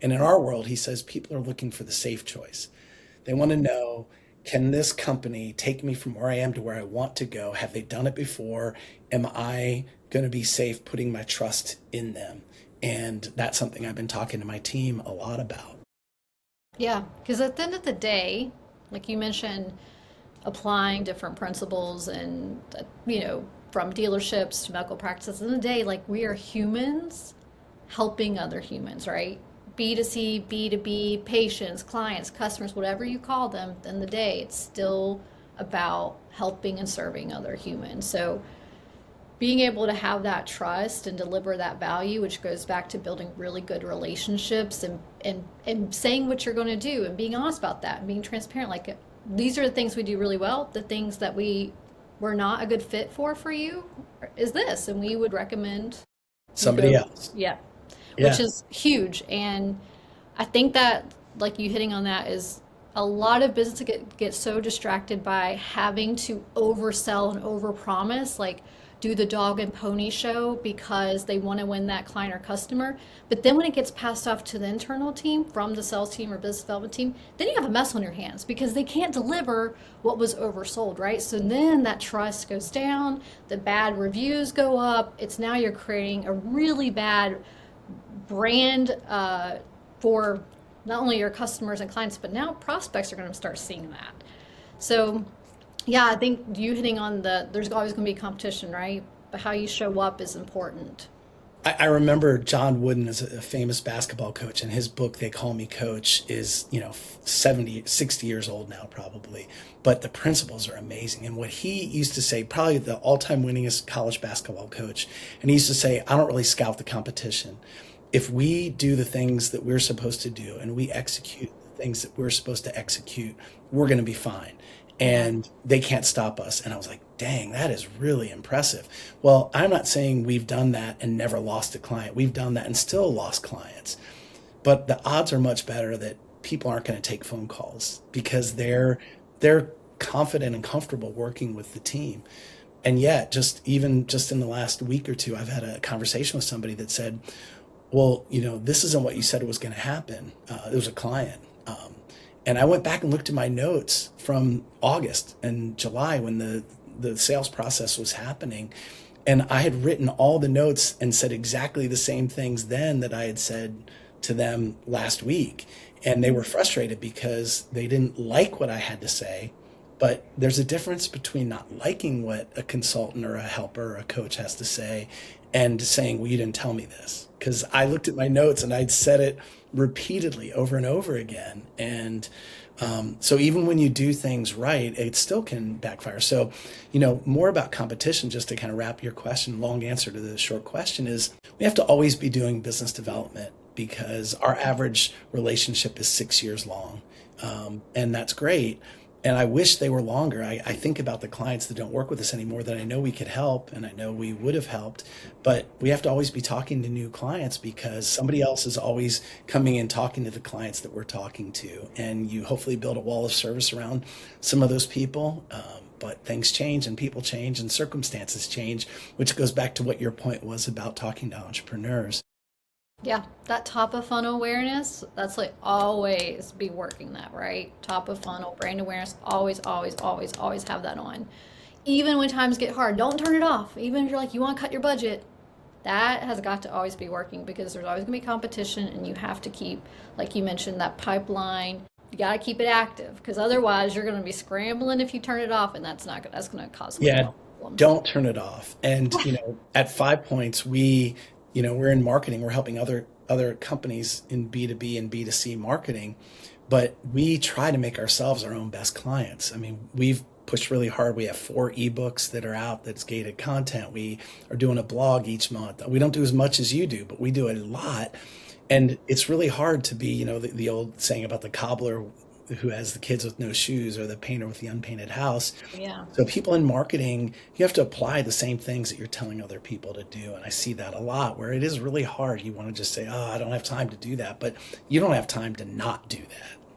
And in our world, he says people are looking for the safe choice. They want to know, can this company take me from where I am to where I want to go? Have they done it before? Am I going to be safe putting my trust in them? And that's something I've been talking to my team a lot about. Yeah, because at the end of the day, like you mentioned, applying different principles and, from dealerships to medical practices, in the day, like we are humans helping other humans, right? B2C, B2B, patients, clients, customers, whatever you call them, at the end of the day, it's still about helping and serving other humans. So being able to have that trust and deliver that value, which goes back to building really good relationships and saying what you're going to do and being honest about that and being transparent. Like these are the things we do really well. The things that we were not a good fit for you is this, and we would recommend you Somebody go, else. yeah, which Yeah. is huge. And I think that, like you hitting on that, is a lot of businesses get so distracted by having to oversell and overpromise, like do the dog and pony show because they want to win that client or customer. But then when it gets passed off to the internal team from the sales team or business development team, then you have a mess on your hands because they can't deliver what was oversold, right? So then that trust goes down, the bad reviews go up. It's now you're creating a really bad brand for not only your customers and clients, but now prospects are going to start seeing that. So, yeah, I think you hitting on there's always going to be competition, right? But how you show up is important. I remember John Wooden is a famous basketball coach, and his book, They Call Me Coach, is, 70, 60 years old now, probably. But the principles are amazing. And what he used to say, probably the all time winningest college basketball coach, and he used to say, I don't really scout the competition. If we do the things that we're supposed to do and we execute the things that we're supposed to execute, we're going to be fine. Yeah. And they can't stop us. And I was like, dang, that is really impressive. Well, I'm not saying we've done that and never lost a client. We've done that and still lost clients. But the odds are much better that people aren't going to take phone calls because they're confident and comfortable working with the team. And yet, just in the last week or two, I've had a conversation with somebody that said, well, this isn't what you said was going to happen. It was a client. And I went back and looked at my notes from August and July when the sales process was happening. And I had written all the notes and said exactly the same things then that I had said to them last week. And they were frustrated because they didn't like what I had to say. But there's a difference between not liking what a consultant or a helper or a coach has to say and saying, well, you didn't tell me this. Because I looked at my notes and I'd said it repeatedly over and over again. And so even when you do things right, it still can backfire. So, more about competition, just to kind of wrap your question, long answer to the short question is we have to always be doing business development because our average relationship is 6 years long. And that's great. And I wish they were longer. I think about the clients that don't work with us anymore that I know we could help and I know we would have helped, but we have to always be talking to new clients because somebody else is always coming and talking to the clients that we're talking to. And you hopefully build a wall of service around some of those people. But things change and people change and circumstances change, which goes back to what your point was about talking to entrepreneurs. Yeah, that top of funnel awareness, that's like always be working that, right? Top of funnel, brand awareness, always, always, always, always have that on. Even when times get hard, don't turn it off. Even if you're like, you want to cut your budget, that has got to always be working because there's always going to be competition and you have to keep, like you mentioned, that pipeline. You got to keep it active because otherwise you're going to be scrambling if you turn it off and that's not good. That's going to cause some Yeah, problems. don't turn it off. And at 5 Points, we're in marketing. We're helping other companies in B2B and B2C marketing, but we try to make ourselves our own best clients. I mean, we've pushed really hard. We have 4 ebooks that are out that's gated content. We are doing a blog each month. We don't do as much as you do, but we do a lot. And it's really hard to be, the old saying about the cobbler who has the kids with no shoes or the painter with the unpainted house. Yeah. So people in marketing, you have to apply the same things that you're telling other people to do. And I see that a lot where it is really hard. You want to just say, oh, I don't have time to do that. But you don't have time to not do that.